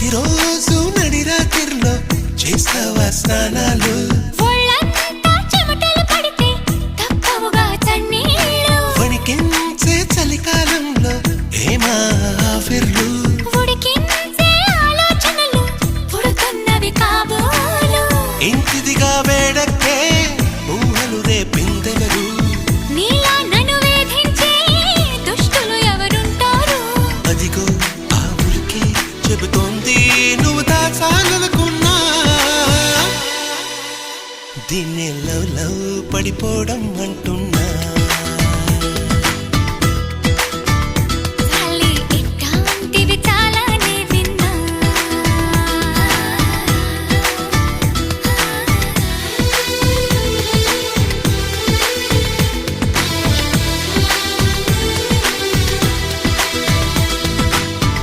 ప్రతిరోజు నడిరాత్రిలో చేస్తావా స్నానాలు వణికించే చలికాలంలో ఏమా ఆఫర్లు ఇంటిదిగా వేడక్కే ఊహలు రేపిందెవరు అదిగో ఆ ఉలికే చెబుతోంది నువ్వు దాచాలనుకున్నా దీన్ని లవ్ లవ్ పడిపోవడం అంటున్నా